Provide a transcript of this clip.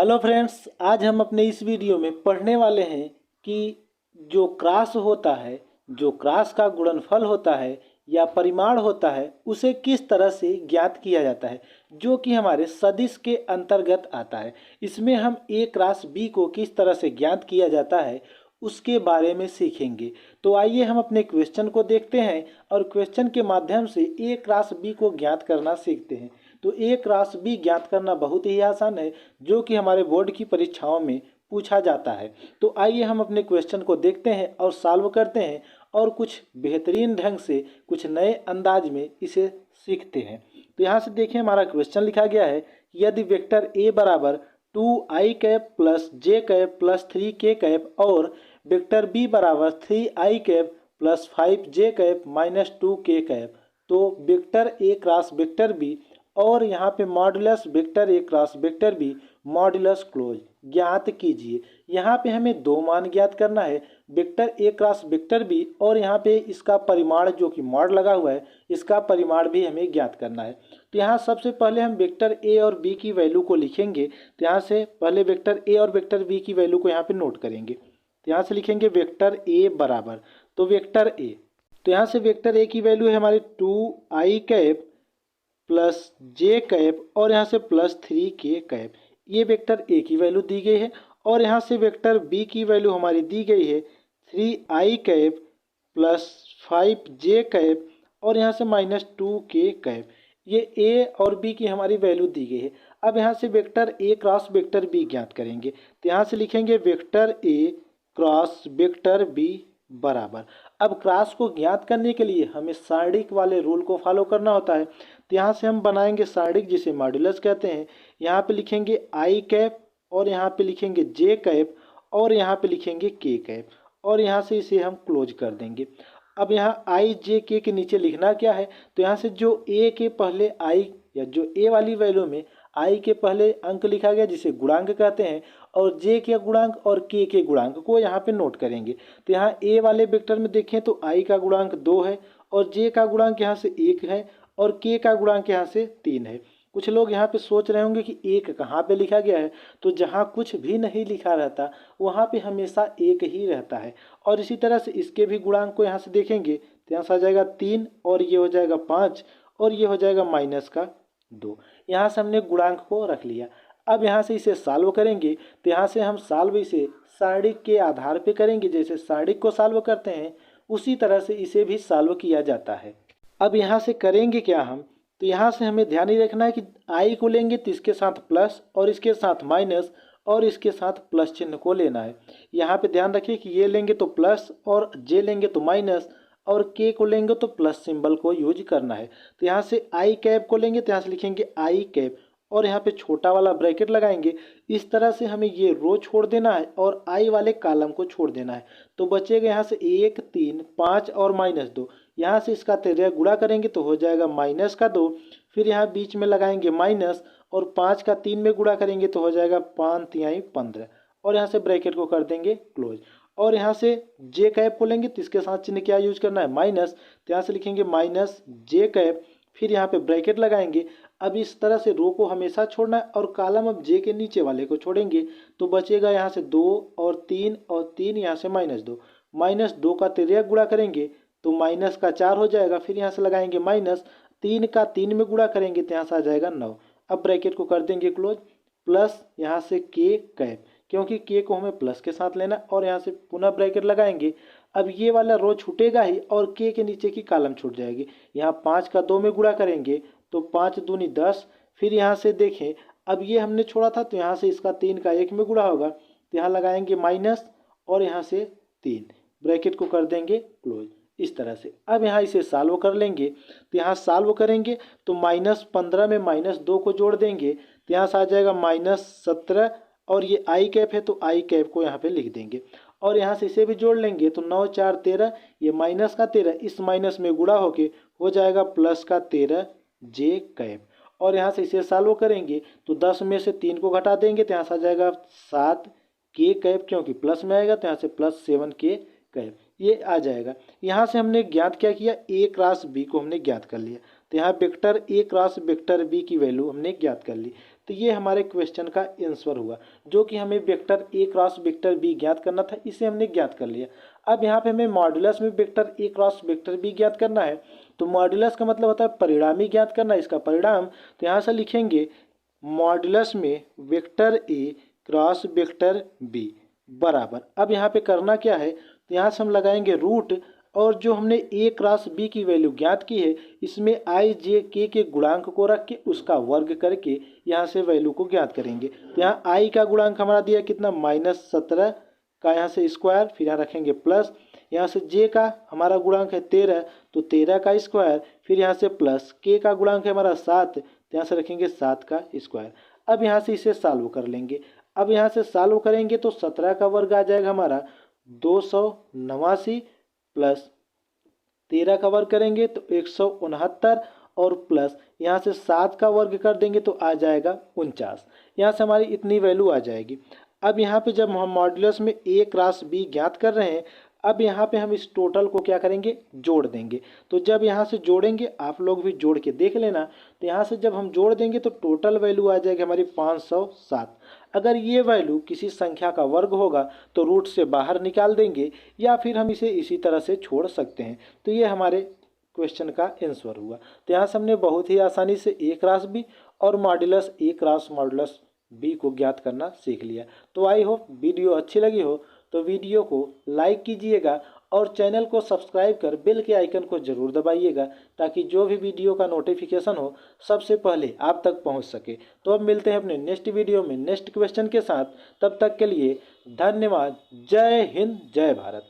Hello friends, आज हम अपने इस वीडियो में पढ़ने वाले हैं कि जो क्रॉस होता है, जो क्रॉस का गुणनफल होता है या परिमाण होता है, उसे किस तरह से ज्ञात किया जाता है, जो कि हमारे सदिश के अंतर्गत आता है। इसमें हम ए क्रॉस बी को किस तरह से ज्ञात किया जाता है उसके बारे में सीखेंगे। तो आइए हम अपने क्वेश्चन को देखते हैं और क्वेश्चन के माध्यम से ए क्रॉस बी को ज्ञात करना सीखते हैं। तो ए क्रॉस बी ज्ञात करना बहुत ही आसान है, जो कि हमारे बोर्ड की परीक्षाओं में पूछा जाता है। तो आइए हम अपने क्वेश्चन को देखते हैं और सॉल्व करते हैं और कुछ बेहतरीन ढंग से कुछ नए अंदाज में इसे सीखते हैं। तो यहाँ से देखिए, हमारा क्वेश्चन लिखा गया है कि यदि वेक्टर ए बराबर 2i cap plus J cap plus 3k cap और वेक्टर बी बराबर 3i cap plus 5j cap minus 2k cap, तो vector A cross vector B और यहाँ पे modulus vector A cross vector B modulus close ज्ञात कीजिए। यहाँ पे हमें दो मान ज्ञात करना है, vector A cross vector B और यहाँ पे इसका परिमाण जो कि मॉड लगा हुआ है, इसका परिमाण भी हमें ज्ञात करना है। तो यहाँ सबसे पहले हम वेक्टर ए और बी की वैल्यू को लिखेंगे। तो यहाँ से पहले वेक्टर ए और वेक्टर बी की वैल्यू को यहाँ पे नोट करेंगे। तो यहाँ से लिखेंगे वेक्टर ए बराबर, तो वेक्टर ए, तो यहाँ से वेक्टर ए की वैल्यू है हमारी 2i cap plus J cap और यहाँ से प्लस 3k कैप, ये वेक्टर ए की वैल्यू दी गई है। और यहाँ से वेक्टर बी की वैल्यू हमारी दी गई है 3i cap plus 5j cap और यहाँ से माइनस 2k कैप, ये ए और बी की हमारी वैल्यू दी गई है। अब यहाँ से vector A cross vector B ज्ञात करेंगे। तो यहाँ से लिखेंगे vector A cross vector B बराबर, अब क्रॉस को ज्ञात करने के लिए हमें सारणिक वाले रूल को फॉलो करना होता है। तो यहाँ से हम बनाएंगे सारणिक, जिसे मॉड्यूलस कहते हैं। यहाँ पे लिखेंगे आई कैप और यहाँ पे लिखेंगे जे कैप और यहाँ पे लिखेंगे के कैप और यहाँ से इसे हम क्लोज कर देंगे। अब यहाँ आई जे के नीचे लिखना क्या है, तो यहाँ से जो ए के पहले आई या जो ए वाली वैल्यू में आई के पहले अंक लिखा गया जिसे गुणांक कहते हैं, और जे के गुणांक और के गुणांक को यहाँ पे नोट करेंगे। तो यहाँ ए वाले वेक्टर में देखें तो आई का गुणांक 2 है और जे का गुणांक यहाँ से 1 है और के का गुणांक यहाँ से 3 है। कुछ लोग यहाँ पे सोच रहे होंगे कि एक कहाँ पे लिखा गया है, तो जहाँ कुछ भी नहीं लिखा रहता वहाँ पे हमेशा एक ही रहता है। और इसी तरह से इसके भी गुणांक को यहाँ से देखेंगे तो यहाँ से आ जाएगा 3 और ये हो जाएगा 5 और ये हो जाएगा -2। यहाँ से हमने गुणांक को रख लिया। अब यहाँ से इसे सॉल्व करेंगे तो यहाँ से हम सॉल्व इसे सारणिक के आधार पे करेंगे। जैसे सारणिक को सॉल्व करते हैं उसी तरह से इसे भी सॉल्व किया जाता है। अब यहाँ से करेंगे क्या हम, तो यहाँ से हमें ध्यान ही रखना है कि आई को लेंगे तो इसके साथ प्लस और इसके साथ माइनस और इसके साथ प्लस चिन्ह को लेना है। यहाँ पे ध्यान रखिए कि ये लेंगे तो प्लस और जे लेंगे तो माइनस और के को लेंगे तो प्लस सिंबल को यूज करना है। तो यहाँ से आई कैप को लेंगे तो यहाँ से लिखेंगे आई कैप और यहाँ पे छोटा वाला ब्रैकेट लगाएंगे। इस तरह से हमें ये रो छोड़ देना है और आई वाले कॉलम को छोड़ देना है। तो बचेगा यहाँ से 1 3 5 और -2। यहाँ से इसका तेरह गुणा करेंगे तो हो जाएगा -2। फिर यहाँ बीच में लगाएंगे माइनस और 5 का 3 में गुणा करेंगे तो हो जाएगा 5 तिहाई 15 और यहाँ से ब्रैकेट को कर देंगे क्लोज। और यहाँ से जे कैप को लेंगे तो इसके साथ चिन्ह क्या यूज करना है, माइनस। तो यहाँ से लिखेंगे माइनस जे कैप, फिर यहाँ पे ब्रैकेट लगाएंगे। अब इस तरह से रो को हमेशा छोड़ना है और कॉलम अब जे के नीचे वाले को छोड़ेंगे तो बचेगा यहाँ से 2 और 3 यहाँ से -2 का तेरह गुणा करेंगे तो माइनस का 4 हो जाएगा। फिर यहाँ से लगाएंगे माइनस, 3 का 3 में गुणा करेंगे तो यहाँ से आ जाएगा 9। अब ब्रैकेट को कर देंगे क्लोज, प्लस यहाँ से के कैप, क्योंकि के को हमें प्लस के साथ लेना और यहाँ से पुनः ब्रैकेट लगाएंगे। अब ये वाला रो छूटेगा ही और के नीचे की कॉलम छूट जाएगी। यहाँ 5 का 2 में गुणा करेंगे तो 5 दूनी 10। फिर यहाँ से देखें, अब ये हमने छोड़ा था तो यहाँ से इसका 3 का 1 में गुणा होगा तो यहाँ लगाएंगे माइनस और यहाँ से 3, ब्रैकेट को कर देंगे क्लोज इस तरह से। अब यहाँ इसे सॉल्व कर लेंगे तो यहाँ सॉल्व करेंगे तो -15 में -2 को जोड़ देंगे तो यहाँ से आ जाएगा -17 और ये आई कैप है तो आई कैप को यहाँ पे लिख देंगे और यहाँ से इसे भी जोड़ लेंगे तो 9 4 13, ये माइनस का 13 इस माइनस में गुणा होके हो जाएगा प्लस का 13 जे कैप। और यहाँ से इसे सॉल्व करेंगे तो 10 में से 3 को घटा देंगे तो यहाँ से आ जाएगा 7 के कैप, क्योंकि प्लस में आएगा तो यहाँ से +7 के कैप ये आ जाएगा। यहाँ से हमने ज्ञात क्या किया, ए क्रॉस बी को हमने ज्ञात कर लिया। तो यहाँ vector A cross vector B की वैल्यू हमने ज्ञात कर ली। तो ये हमारे क्वेश्चन का आंसर हुआ, जो कि हमें vector A cross vector B ज्ञात करना था, इसे हमने ज्ञात कर लिया। अब यहाँ पे हमें मॉड्यूलस में vector A cross vector B ज्ञात करना है। तो मॉड्यूलस का मतलब होता है परिणामी ज्ञात करना, इसका परिणाम। तो यहाँ से लिखेंगे मॉड्यूलस में vector A cross vector B बराबर। अब यहाँ पे करना क्या है, तो यहाँ से हम लगाएंगे रूट, और जो हमने ए क्रॉस बी की वैल्यू ज्ञात की है इसमें आई जे के गुणांक को रख के उसका वर्ग करके यहाँ से वैल्यू को ज्ञात करेंगे। तो यहाँ आई का गुणांक हमारा दिया कितना, -17 का यहाँ से स्क्वायर, फिर यहाँ रखेंगे प्लस, यहाँ से जे का हमारा गुणांक है 13, तो 13 का स्क्वायर, फिर यहाँ से प्लस के का गुणांक है हमारा 7, तो यहाँ से रखेंगे 7 का स्क्वायर। अब यहाँ से इसे सॉल्व कर लेंगे। अब यहाँ से सॉल्व करेंगे तो 17 का वर्ग आ जाएगा हमारा 289, प्लस 13 का वर्ग करेंगे तो 169, और प्लस यहाँ से 7 का वर्ग कर देंगे तो आ जाएगा 49। यहाँ से हमारी इतनी वैल्यू आ जाएगी। अब यहाँ पे जब हम मॉड्यूलस में ए क्रॉस बी ज्ञात कर रहे हैं, अब यहाँ पे हम इस टोटल को क्या करेंगे, जोड़ देंगे। तो जब यहाँ से जोड़ेंगे, आप लोग भी जोड़ के देख लेना, तो यहाँ से जब हम जोड़ देंगे तो टोटल वैल्यू आ जाएगी हमारी 507। अगर ये वैल्यू किसी संख्या का वर्ग होगा तो रूट से बाहर निकाल देंगे, या फिर हम इसे इसी तरह से छोड़ सकते हैं। तो ये हमारे क्वेश्चन का आंसर हुआ। तो यहाँ से हमने बहुत ही आसानी से ए क्रॉस बी और मॉड्यूलस ए क्रॉस मॉड्यूलस बी को ज्ञात करना सीख लिया। तो आई होप वीडियो अच्छी लगी हो तो वीडियो को लाइक कीजिएगा, और चैनल को सब्सक्राइब कर बेल के आइकन को ज़रूर दबाइएगा, ताकि जो भी वीडियो का नोटिफिकेशन हो सबसे पहले आप तक पहुंच सके। तो अब मिलते हैं अपने नेक्स्ट वीडियो में नेक्स्ट क्वेश्चन के साथ। तब तक के लिए धन्यवाद। जय हिंद, जय भारत।